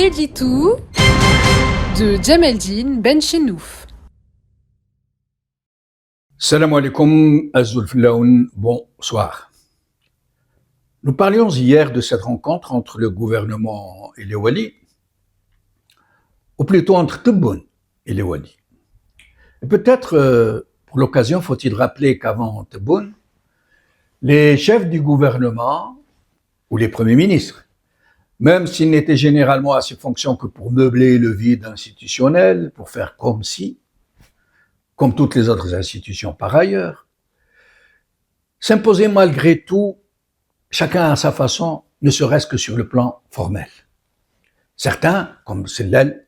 Editou de Djemeldine Benchenouf. Salam alaikum, Azul Filaoun, bonsoir. Nous parlions hier de cette rencontre entre le gouvernement et les Wali, ou plutôt entre Tebboune et les Wali. Et peut-être, pour l'occasion, faut-il rappeler qu'avant Tebboune, les chefs du gouvernement, ou les premiers ministres, même s'ils n'étaient généralement à ces fonctions que pour meubler le vide institutionnel, pour faire comme si, comme toutes les autres institutions par ailleurs, s'imposaient malgré tout, chacun à sa façon, ne serait-ce que sur le plan formel. Certains, comme Sellel,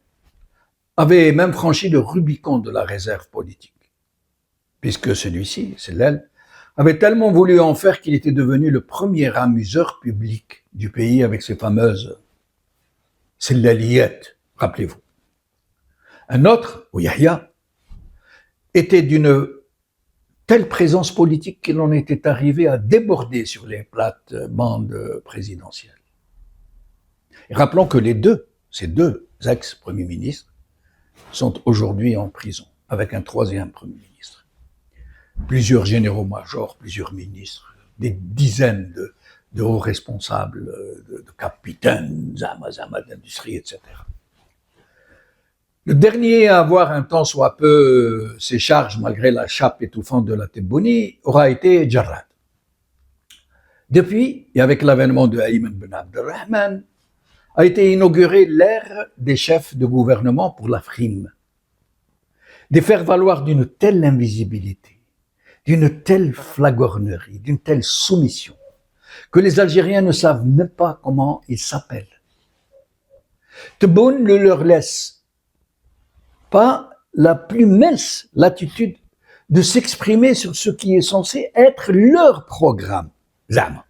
avaient même franchi le Rubicon de la réserve politique, puisque celui-ci, Sellel, avait tellement voulu en faire qu'il était devenu le premier amuseur public du pays avec ses fameuses Selleliettes, rappelez-vous. Un autre, Yahya, était d'une telle présence politique qu'il en était arrivé à déborder sur les plates-bandes présidentielles. Et rappelons que ces deux ex-premiers ministres, sont aujourd'hui en prison, avec un troisième premier ministre. Plusieurs généraux-majors, plusieurs ministres, des dizaines de hauts responsables, de capitaines, zama d'industrie, etc. Le dernier à avoir un tant soit peu ses charges malgré la chape étouffante de la Tebbouni aura été Jarrad. Depuis, et avec l'avènement de Ayman Ben Abdelrahman, a été inaugurée l'ère des chefs de gouvernement pour la frime. De faire valoir d'une telle invisibilité, d'une telle flagornerie, d'une telle soumission, que les Algériens ne savent même pas comment ils s'appellent. Tebboune ne leur laisse pas la plus mince latitude de s'exprimer sur ce qui est censé être leur programme. Zama.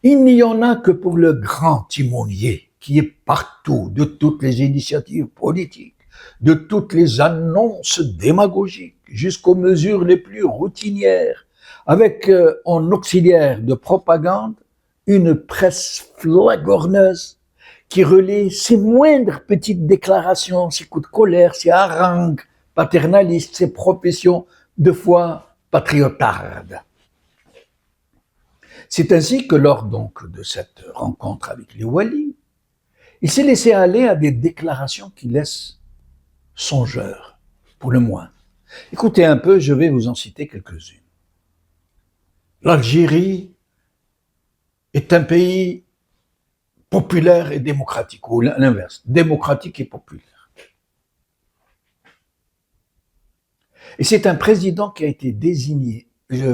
Il n'y en a que pour le grand timonier qui est partout de toutes les initiatives politiques, de toutes les annonces démagogiques, jusqu'aux mesures les plus routinières, avec en auxiliaire de propagande une presse flagorneuse qui relaie ses moindres petites déclarations, ses coups de colère, ses harangues paternalistes, ses professions de foi patriotardes. C'est ainsi que lors donc de cette rencontre avec les Wali, il s'est laissé aller à des déclarations qui laissent songeurs, pour le moins. Écoutez un peu, je vais vous en citer quelques-unes. L'Algérie est un pays populaire et démocratique, ou l'inverse, démocratique et populaire. Et c'est un président qui a été désigné,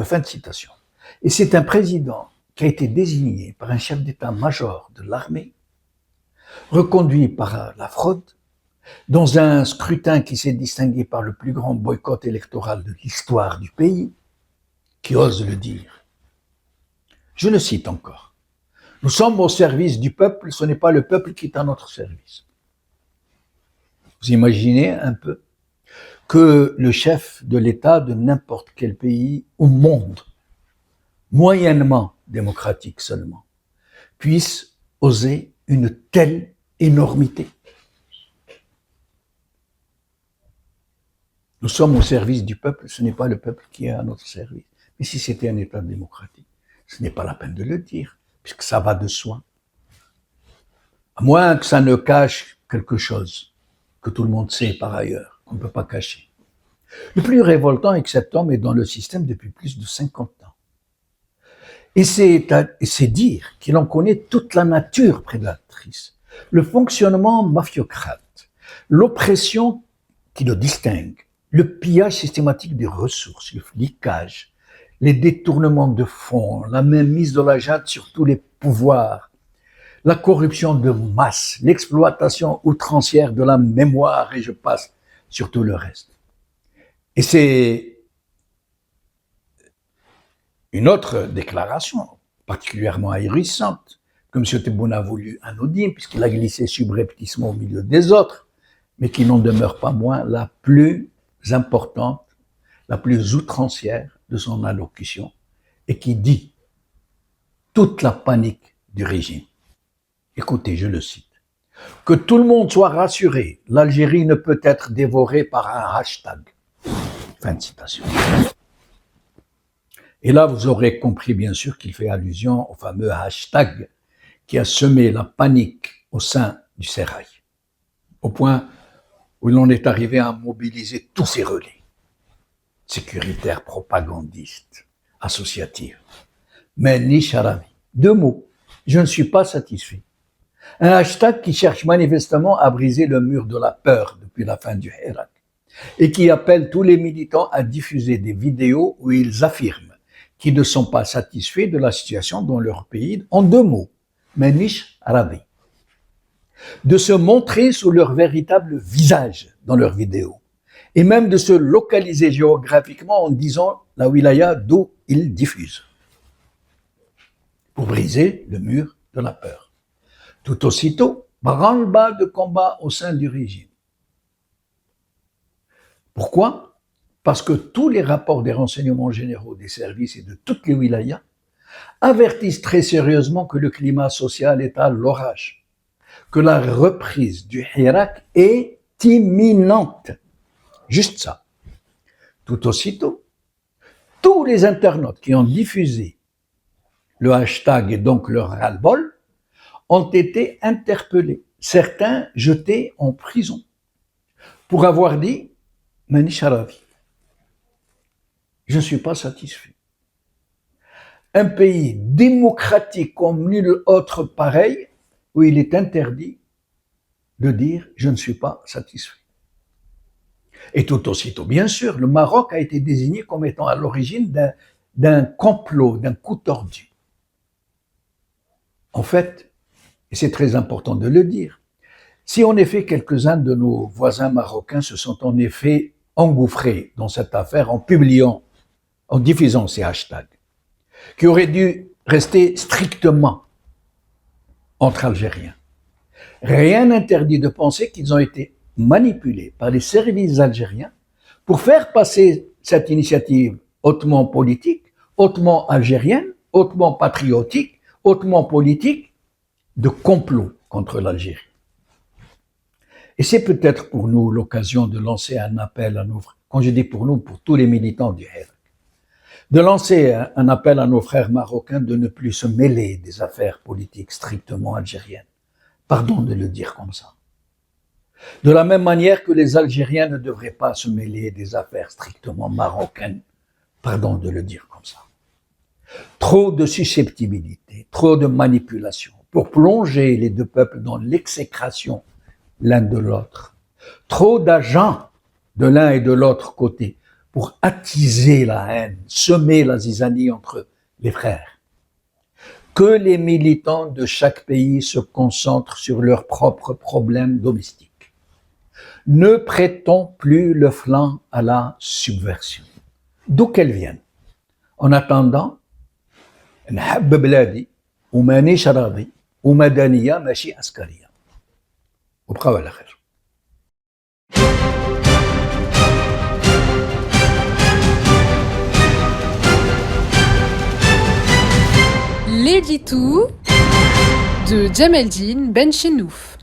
fin de citation, et c'est un président qui a été désigné par un chef d'état-major de l'armée, reconduit par la fraude, dans un scrutin qui s'est distingué par le plus grand boycott électoral de l'histoire du pays, qui ose le dire. Je le cite encore. Nous sommes au service du peuple, ce n'est pas le peuple qui est à notre service. Vous imaginez un peu que le chef de l'État de n'importe quel pays au monde, moyennement démocratique seulement, puisse oser une telle énormité. Nous sommes au service du peuple, ce n'est pas le peuple qui est à notre service. Mais si c'était un État démocratique, ce n'est pas la peine de le dire, puisque ça va de soi. À moins que ça ne cache quelque chose que tout le monde sait par ailleurs, qu'on ne peut pas cacher. Le plus révoltant est que cet homme est dans le système depuis plus de 50 ans. Et c'est dire qu'il en connaît toute la nature prédatrice, le fonctionnement mafiocrate, l'oppression qui le distingue, le pillage systématique des ressources, le flicage, les détournements de fonds, la mainmise de la junte sur tous les pouvoirs, la corruption de masse, l'exploitation outrancière de la mémoire, et je passe sur tout le reste. Et c'est une autre déclaration particulièrement ahurissante que M. Tebboune a voulu anodine, puisqu'il a glissé subrepticement au milieu des autres, mais qui n'en demeure pas moins la plus importante, la plus outrancière de son allocution, et qui dit toute la panique du régime. Écoutez, je le cite. Que tout le monde soit rassuré, l'Algérie ne peut être dévorée par un hashtag. Fin de citation. Et là, vous aurez compris bien sûr qu'il fait allusion au fameux hashtag qui a semé la panique au sein du sérail, au point où l'on est arrivé à mobiliser tous ces relais, sécuritaires, propagandistes, associatifs. Mais ni Charavi. 2 mots, je ne suis pas satisfait. Un hashtag qui cherche manifestement à briser le mur de la peur depuis la fin du Hirak et qui appelle tous les militants à diffuser des vidéos où ils affirment qu'ils ne sont pas satisfaits de la situation dans leur pays en 2 mots, Manish Arabi. De se montrer sous leur véritable visage dans leurs vidéos et même de se localiser géographiquement en disant la wilaya d'où ils diffusent pour briser le mur de la peur. Tout aussitôt, branle-bas de combat au sein du régime. Pourquoi? Parce que tous les rapports des renseignements généraux des services et de toutes les wilayas avertissent très sérieusement que le climat social est à l'orage, que la reprise du Hirak est imminente. Juste ça. Tout aussitôt, tous les internautes qui ont diffusé le hashtag et donc leur ras-le-bol ont été interpellés, certains jetés en prison pour avoir dit « Manish Arabi, je ne suis pas satisfait. Un pays démocratique comme nul autre pareil, où il est interdit de dire « je ne suis pas satisfait ». Et tout aussitôt, bien sûr, le Maroc a été désigné comme étant à l'origine d'un complot, d'un coup tordu. En fait, et c'est très important de le dire, si en effet quelques-uns de nos voisins marocains se sont en effet engouffrés dans cette affaire en publiant, en diffusant ces hashtags, qui auraient dû rester strictement entre Algériens, rien n'interdit de penser qu'ils ont été manipulés par les services algériens pour faire passer cette initiative hautement politique, hautement algérienne, hautement patriotique, hautement politique, de complot contre l'Algérie. Et c'est peut-être pour nous l'occasion de lancer un appel à nos frères, quand je dis pour nous, pour tous les militants du Hirak, de lancer un appel à nos frères marocains de ne plus se mêler des affaires politiques strictement algériennes. Pardon de le dire comme ça. De la même manière que les Algériens ne devraient pas se mêler des affaires strictement marocaines. Pardon de le dire comme ça. Trop de susceptibilité, trop de manipulation pour plonger les 2 peuples dans l'exécration l'un de l'autre. Trop d'agents de l'un et de l'autre côté pour attiser la haine, semer la zizanie entre les frères. Que les militants de chaque pays se concentrent sur leurs propres problèmes domestiques. Ne prêtons plus le flanc à la subversion, d'où qu'elle vienne. En attendant, نحب بلادي ومانيش راضي ومدنية ماشي عسكرية. وبقاو على خير. L'édito de Djemeldine Benchenouf.